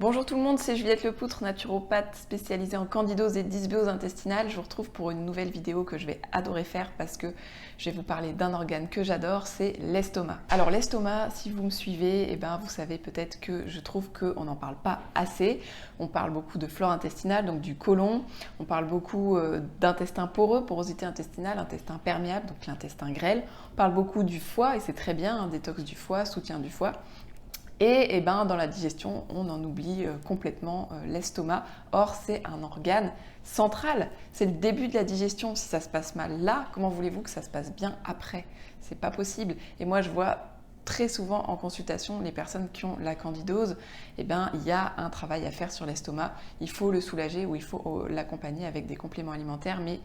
Bonjour tout le monde, c'est Juliette Lepoutre, naturopathe spécialisée en candidose et dysbiose intestinale. Je vous retrouve pour une nouvelle vidéo que je vais adorer faire parce que je vais vous parler d'un organe que j'adore, c'est l'estomac. Alors l'estomac, si vous me suivez, vous savez peut-être que je trouve qu'on n'en parle pas assez. On parle beaucoup de flore intestinale, donc du côlon. On parle beaucoup d'intestin poreux, porosité intestinale, intestin perméable, donc l'intestin grêle. On parle beaucoup du foie et c'est très bien, un détox du foie, soutien du foie. Et dans la digestion, on en oublie complètement l'estomac. Or, c'est un organe central. C'est le début de la digestion. Si ça se passe mal là, comment voulez-vous que ça se passe bien après? C'est pas possible. Et moi, je vois très souvent en consultation les personnes qui ont la candidose. Il y a un travail à faire sur l'estomac. Il faut le soulager ou il faut l'accompagner avec des compléments alimentaires, mais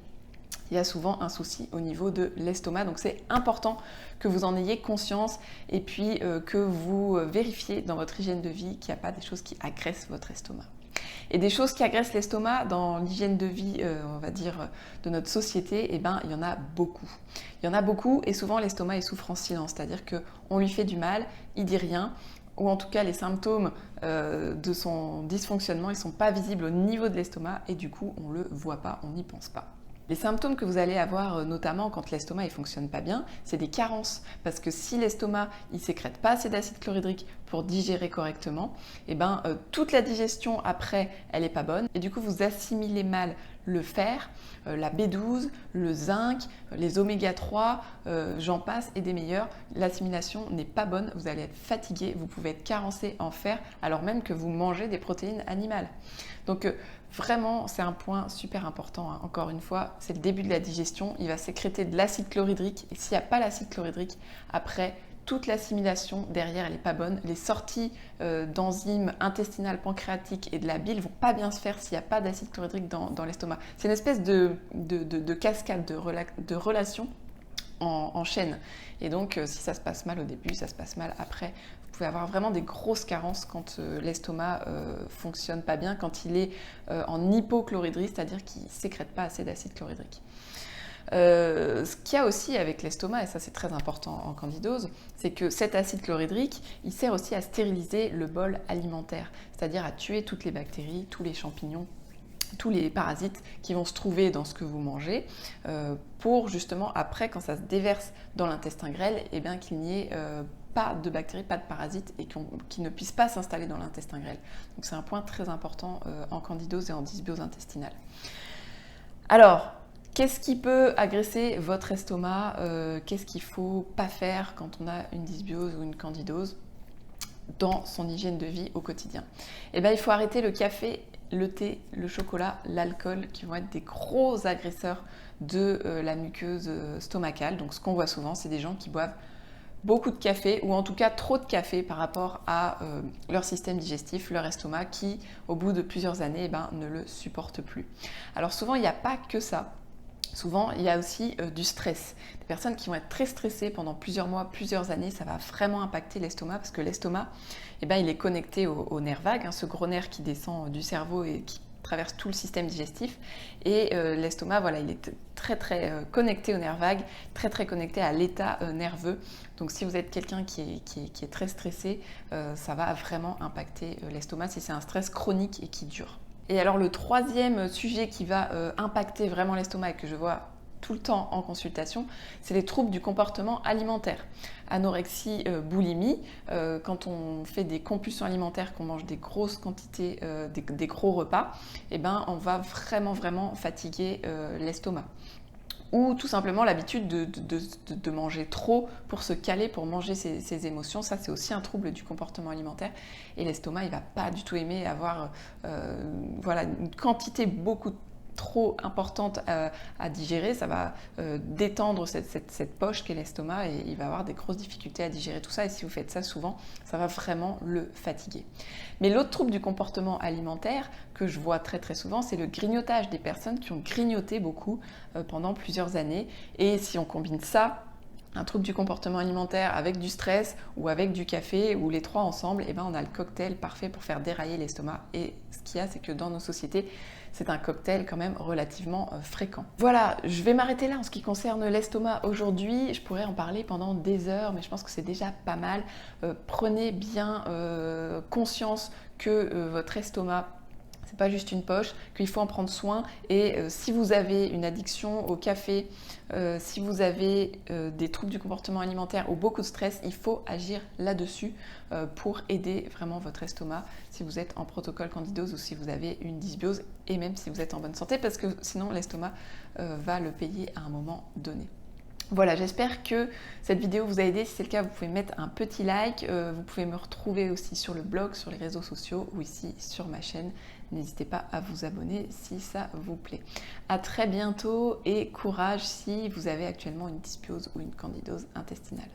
il y a souvent un souci au niveau de l'estomac. Donc c'est important que vous en ayez conscience et puis que vous vérifiez dans votre hygiène de vie qu'il n'y a pas des choses qui agressent votre estomac. Et des choses qui agressent l'estomac dans l'hygiène de vie, on va dire, de notre société, il y en a beaucoup. Il y en a beaucoup et souvent l'estomac il souffre en silence, c'est-à-dire qu'on lui fait du mal, il dit rien, ou en tout cas les symptômes de son dysfonctionnement, ils ne sont pas visibles au niveau de l'estomac et du coup on ne le voit pas, on n'y pense pas. Les symptômes que vous allez avoir, notamment quand l'estomac ne fonctionne pas bien, c'est des carences. Parce que si l'estomac ne sécrète pas assez d'acide chlorhydrique pour digérer correctement, toute la digestion après, elle n'est pas bonne. Et du coup, vous assimilez mal le fer, la B12, le zinc, les oméga 3, j'en passe et des meilleurs. L'assimilation n'est pas bonne, vous allez être fatigué, vous pouvez être carencé en fer alors même que vous mangez des protéines animales. Donc vraiment, c'est un point super important. Encore une fois, c'est le début de la digestion. Il va sécréter de l'acide chlorhydrique. Et s'il n'y a pas l'acide chlorhydrique, après, toute l'assimilation derrière, elle n'est pas bonne. Les sorties d'enzymes intestinales, pancréatiques et de la bile ne vont pas bien se faire s'il n'y a pas d'acide chlorhydrique dans l'estomac. C'est une espèce de cascade, de relation en chaîne. Et donc, si ça se passe mal au début, ça se passe mal après. Vous pouvez avoir vraiment des grosses carences quand l'estomac fonctionne pas bien, quand il est en hypochlorhydrie, c'est-à-dire qu'il ne sécrète pas assez d'acide chlorhydrique. Ce qu'il y a aussi avec l'estomac, et ça c'est très important en candidose, c'est que cet acide chlorhydrique, il sert aussi à stériliser le bol alimentaire, c'est-à-dire à tuer toutes les bactéries, tous les champignons, tous les parasites qui vont se trouver dans ce que vous mangez pour justement après quand ça se déverse dans l'intestin grêle qu'il n'y ait pas de bactéries, pas de parasites et qui ne puissent pas s'installer dans l'intestin grêle. Donc c'est un point très important en candidose et en dysbiose intestinale. Alors, qu'est-ce qui peut agresser votre estomac? Qu'est-ce qu'il ne faut pas faire quand on a une dysbiose ou une candidose dans son hygiène de vie au quotidien? Il faut arrêter le café, le thé, le chocolat, l'alcool qui vont être des gros agresseurs de la muqueuse stomacale. Donc ce qu'on voit souvent, c'est des gens qui boivent beaucoup de café ou en tout cas trop de café par rapport à leur système digestif, leur estomac qui au bout de plusieurs années ne le supporte plus. Alors souvent il n'y a pas que ça. Souvent, il y a aussi du stress. Des personnes qui vont être très stressées pendant plusieurs mois, plusieurs années, ça va vraiment impacter l'estomac parce que l'estomac, il est connecté au nerf vague, ce gros nerf qui descend du cerveau et qui traverse tout le système digestif. Et l'estomac, il est très très connecté au nerf vague, très très connecté à l'état nerveux. Donc si vous êtes quelqu'un qui est très stressé, ça va vraiment impacter l'estomac si c'est un stress chronique et qui dure. Et alors le troisième sujet qui va impacter vraiment l'estomac et que je vois tout le temps en consultation, c'est les troubles du comportement alimentaire. Anorexie, boulimie, quand on fait des compulsions alimentaires, qu'on mange des grosses quantités, des gros repas, on va vraiment fatiguer l'estomac. Ou tout simplement l'habitude de manger trop pour se caler, pour manger ses émotions. Ça, c'est aussi un trouble du comportement alimentaire. Et l'estomac, il ne va pas du tout aimer avoir une quantité beaucoup trop importante à digérer. Ça va détendre cette poche qu'est l'estomac et il va avoir des grosses difficultés à digérer tout ça. Et si vous faites ça souvent, ça va vraiment le fatiguer. Mais l'autre trouble du comportement alimentaire que je vois très très souvent, c'est le grignotage des personnes qui ont grignoté beaucoup pendant plusieurs années. Et si on combine ça un trouble du comportement alimentaire avec du stress ou avec du café ou les trois ensemble, et ben on a le cocktail parfait pour faire dérailler l'estomac. Et ce qu'il y a, c'est que dans nos sociétés, c'est un cocktail quand même relativement fréquent. Voilà, je vais m'arrêter là en ce qui concerne l'estomac aujourd'hui. Je pourrais en parler pendant des heures, mais je pense que c'est déjà pas mal. Prenez bien conscience que votre estomac, c'est pas juste une poche, qu'il faut en prendre soin. Et si vous avez une addiction au café, si vous avez des troubles du comportement alimentaire ou beaucoup de stress, il faut agir là-dessus pour aider vraiment votre estomac si vous êtes en protocole candidose ou si vous avez une dysbiose, et même si vous êtes en bonne santé, parce que sinon l'estomac va le payer à un moment donné. Voilà, j'espère que cette vidéo vous a aidé. Si c'est le cas, vous pouvez mettre un petit like. Vous pouvez me retrouver aussi sur le blog, sur les réseaux sociaux ou ici sur ma chaîne. N'hésitez pas à vous abonner si ça vous plaît. À très bientôt et courage si vous avez actuellement une dysbiose ou une candidose intestinale.